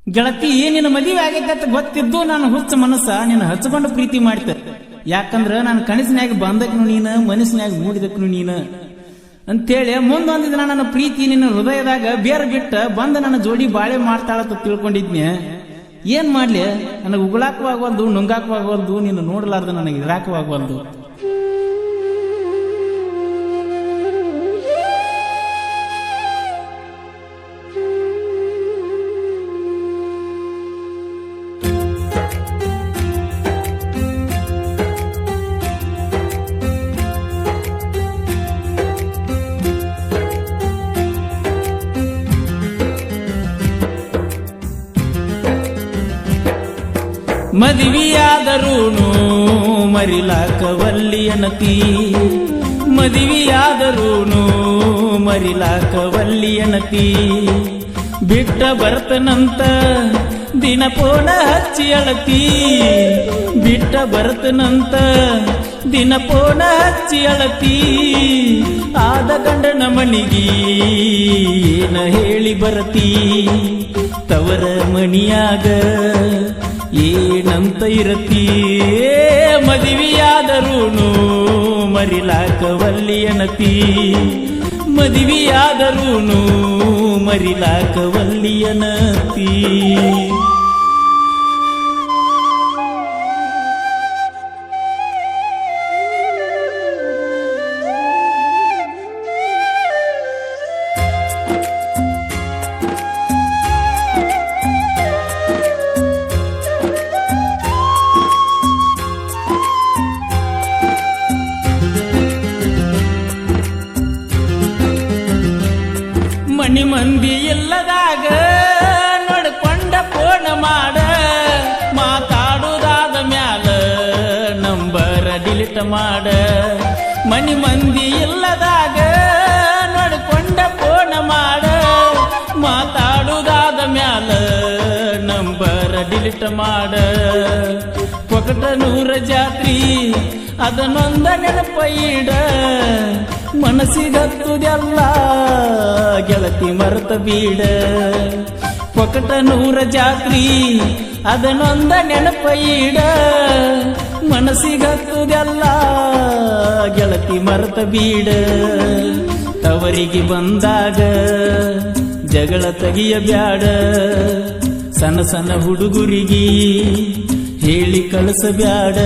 ಗೆಳತಿ ನಿನ್ನ ಮದುವೆ ಆಗೈತೆ ಅಂತ ಗೊತ್ತಿದ್ದು ನಾನು ಹುಚ್ಚ ಮನಸ್ಸ ನಿನ್ನ ಹಚ್ಕೊಂಡು ಪ್ರೀತಿ ಮಾಡ್ತೆ. ಯಾಕಂದ್ರ ನಾನು ಕನಸಿನಾಗ ಬಂದಕ್ನು ನೀನು, ಮನಸ್ಸಿನಾಗ ಮೂಡಿದಕ್ನು ನೀನು ಅಂತೇಳಿ ಮುಂದೊಂದು ದಿನ ನನ್ನ ಪ್ರೀತಿ ನಿನ್ನ ಹೃದಯದಾಗ ಬೇರೆ ಬಿಟ್ಟ ಬಂದ ನನ್ನ ಜೋಡಿ ಬಾಳೆ ಮಾಡ್ತಾಳತ್ತ ತಿಳ್ಕೊಂಡಿದ್ನೆ. ಏನ್ ಮಾಡ್ಲಿ, ನನಗೆ ಉಗುಳಾಕವಾಗವಲ್ದು, ನುಂಗಾಕವಾಗವಲ್ದು, ನಿನ್ನ ನೋಡಲಾರ್ದು ನನಗೆ ಇರಾಕವಾಗವಲ್ದು. ಮದುವೆಯಾದರೂನು ಮರಿಲಾಕವಲ್ಲಿಯನತಿ, ಮದುವೆಯಾದರೂನು ಮರಿಲಾಕವಲ್ಲಿಯನತಿ. ಬಿಟ್ಟ ಬರ್ತನಂತ ದಿನ ಪೋಣ ಹಚ್ಚಿ ಅಳತಿ, ಬಿಟ್ಟ ಬರ್ತನಂತ ದಿನ ಪೋಣ ಹಚ್ಚಿ ಅಳತಿ. ಆದ ಗಂಡನ ಮನಿಗಿ ಏನ ಹೇಳಿ ಬರತಿ, ತವರ ಮನಿಯಾಗ ಏನಂತ ಇರತಿ. ಮದುವೆಯಾದರೂನು ಮರಿಲಾಕವಲ್ಲಿಯನತಿ, ಮದುವೆಯಾದರೂನು ಮರಿಲಾಕವಲ್ಲಿಯನತಿ. ಮನಿ ಮಂದಿ ಇಲ್ಲದಾಗ ನೋಡ್ಕೊಂಡ ಫೋನ್ ಮಾಡ, ಮಾತಾಡುದಾದ ಮ್ಯಾಲ ನಂಬರ್ ಡಿಲೀಟ್ ಮಾಡ. ಮನಿ ಮಂದಿ ಇಲ್ಲದಾಗ ನೋಡ್ಕೊಂಡ ಫೋನ್ ಮಾಡ, ಮಾತಾಡುದಾದ ಮ್ಯಾಲ ನಂಬರ್ ಡಿಲೀಟ್ ಮಾಡ. ಪೊಕಟ 100 ಜಾತ್ರಿ ಅದನ್ನೊಂದ ನೆನಪ ಇಡ, ಮನಸ್ಸಿಗತ್ತುದೆಲ್ಲ ಗೆಳತಿ ಮರೆತ ಬೀಡ. ಪೊಕಟ 100 ಜಾತ್ರಿ ಅದನ್ನೊಂದ ನೆನಪ ಇಡ, ಮನಸ್ಸಿಗತ್ತುದೆಲ್ಲ ಗೆಳತಿ ಮರೆತ ಬೀಡ. ತವರಿಗೆ ಬಂದಾಗ ಜಗಳ ತೆಗಿಯಬ್ಯಾಡ, ಸಣ್ಣ ಸಣ್ಣ ಹುಡುಗುರಿಗಿ ಹೇಳಿ ಕಳಿಸಬ್ಯಾಡ.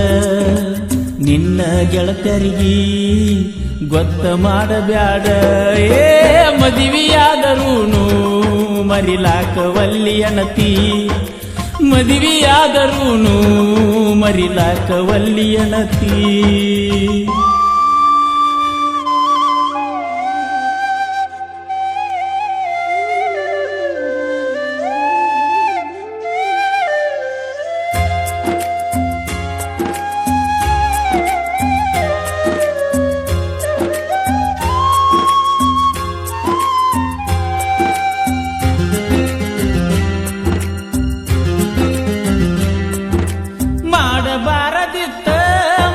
ನಿನ್ನ ಗೆಳತರಿಗೆ ಗೊತ್ತ ಮಾಡಬ್ಯಾಡ. ಮದುವೆಯಾದರೂನು ಮರಿಲಾಕವಲ್ಲಿಯನತಿ, ಮದುವೆಯಾದರೂನು ಮರಿಲಾಕವಲ್ಲಿಯನತಿ. ಮಾಡಬಾರದಿತ್ತ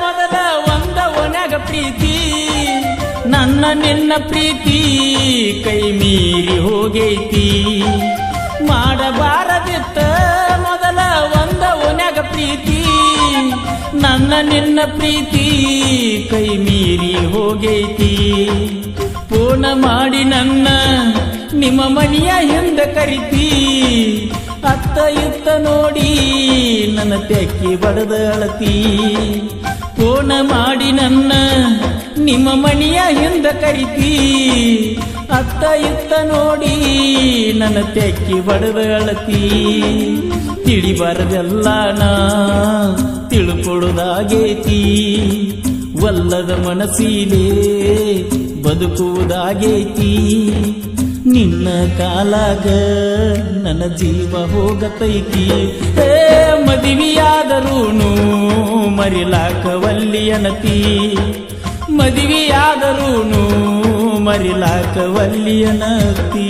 ಮೊದಲ ಒಂದ ಒಣಗ ಪ್ರೀತಿ, ನನ್ನ ನಿನ್ನ ಪ್ರೀತಿ ಕೈ ಮೀರಿ ಹೋಗೈತಿ. ಮಾಡಬಾರದಿತ್ತ ಮೊದಲ ಒಂದ ಒಣಗ ಪ್ರೀತಿ, ನನ್ನ ನಿನ್ನ ಪ್ರೀತಿ ಕೈ ಮೀರಿ ಹೋಗೈತಿ. ಫೋನ ಮಾಡಿ ನನ್ನ ನಿಮ್ಮ ಮನೆಯ ಹಿಂದ ಕರಿತಿ, ಅತ್ತ ಇತ್ತ ನೋಡಿ ನನ್ನ ತೆಕ್ಕಿ ಬಡದ ಅಳತಿ. ಫೋನ ಮಾಡಿ ನನ್ನ ನಿಮ್ಮ ಮನೆಯ ಹಿಂದ ಕರಿತಿ, ಅತ್ತ ಇತ್ತ ನೋಡಿ ನನ್ನ ತೆಕ್ಕಿ ಬಡದ ಅಳತಿ. ತಿಳಿಬಾರದೆಲ್ಲ ನಾ ತಿಳ್ಕೊಡುದಾಗೈತಿ, ಒಲ್ಲದ ಮನಸ್ಸಿಲೇ ಬದುಕುವುದಾಗೈತಿ. ನಿನ್ನ ಕಾಲಾಗ ನನ್ನ ಜೀವ ಹೋಗತೈತಿ. ಮದುವೆಯಾದರೂನು ಮರಿಲಾಕವಲ್ಲಿಯನತಿ, ಮದುವೆಯಾದರೂನು ಮರಿಲಾಕವಲ್ಲಿಯನತಿ.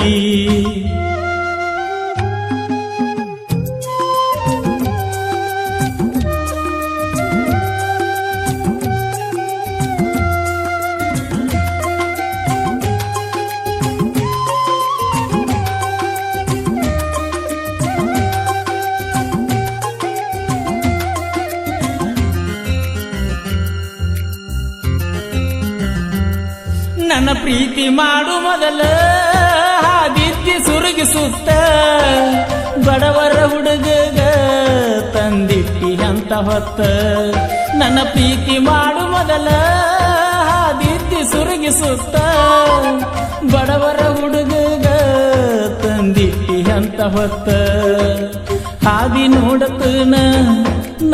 ನನ್ನ ಪ್ರೀತಿ ಮಾಡು ಮೊದಲ ಹಾದಿದ್ದಿ ಸುರುಗಿ ಸುತ್ತ ಬಡವರ ಹುಡುಗಗ ತಂದಿಟ್ಟಿ ಅಂತ ಹೊತ್ತ ನನ್ನ ಪ್ರೀತಿ ಮಾಡು ಮೊದಲ ಹಾದಿದ್ದಿ ಸುರುಗಿ ಸುತ್ತ ಬಡವರ ಹುಡುಗಗ ತಂದಿಟ್ಟಿ ಅಂತ ಹೊತ್ತ ಹಾದಿ ನೋಡತನ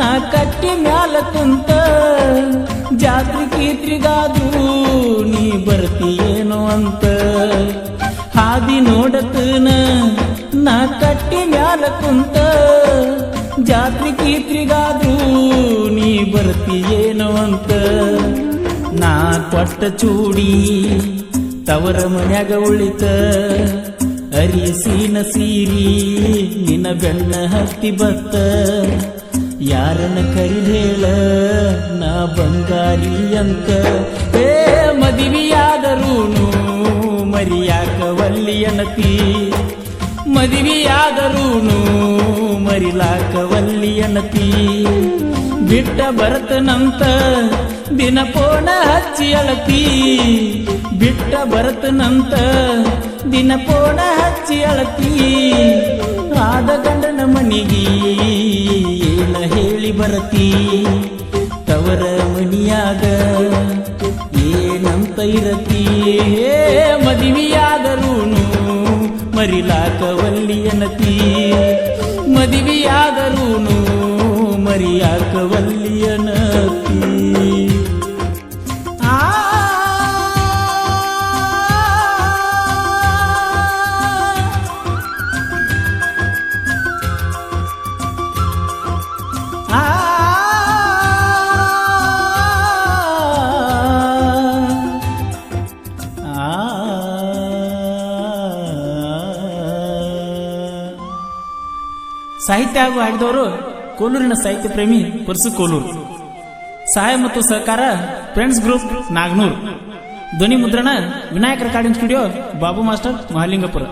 ನಾ ಕಟ್ಟಿ ಮ್ಯಾಲ ಕುಂತ ಜಾತ್ರೆ ಕೀತ್ರಿಗಾದ್ರೂ ನೀ ಬರ್ತೀಯೇನೋ ಅಂತ ಹಾದಿ ನೋಡತನ ನಾ ಕಟ್ಟಿ ಮ್ಯಾಲ ಕುಂತ ಜಾತ್ರೆ ಕೀತ್ರಿಗಾದ್ರೂ ನೀ ಬರ್ತೀಯೇನೋ ಅಂತ ನಾ ಕೊಟ್ಟ ಚೂಡಿ ತವರ ಮನ್ಯಾಗ ಉಳಿತ ಅರಿಸಿನ ಸೀರಿ ನಿನ್ನ ಬೆನ್ನ ಹತ್ತಿ ಬತ್ತ ಯಾರನ್ನ ಕರಿದೇಳ ನಾ ಬಂಗಾರಿ ಅಂತ ಏ ಮದುವೆಯಾದರೂನು ಮರಿಯಾಕ ವಲ್ಲಿಯನತಿ ಮದುವೆಯಾದರೂನು ಮರಿಲಾಕ ವಲ್ಲಿಯನತಿ ಬಿಟ್ಟ ಬರತನಂತ ದಿನ ಪೋಣ ಹಚ್ಚಿ ಅಳತಿ ಬಿಟ್ಟ ಬರತನಂತ ದಿನ ಪೋಣ ಹಚ್ಚಿ ಅಳತಿ ಆದ ಗಂಡನ ಮನಿಗಿ ಏನ ಹೇಳಿ ಬರತಿ ತವರ ಮನಿಯಾಗ ಏನಂತ ಇರತಿ ಮದುವೆಯಾದರೂನು ಮರಿಲಾಕ ವಲ್ಲಿಯನತಿ ಮದುವೆಯಾದರೂನು ಮರಿಯಾಕ ವಲ್ಲಿಯನತಿ ಸಾಹಿತ್ಯ ಹಾಗೂ ಹಾಡಿದವರು ಕೋಲೂರಿನ ಸಾಹಿತ್ಯ ಪ್ರೇಮಿ ಪರಸು ಕೋಲೂರು. ಸಹಾಯ ಮತ್ತು ಸಹಕಾರ ಫ್ರೆಂಡ್ಸ್ ಗ್ರೂಪ್ ನಾಗನೂರ್. ಧ್ವನಿ ಮುದ್ರಣ Vinayaka recording studio Babu master Mahalingapura.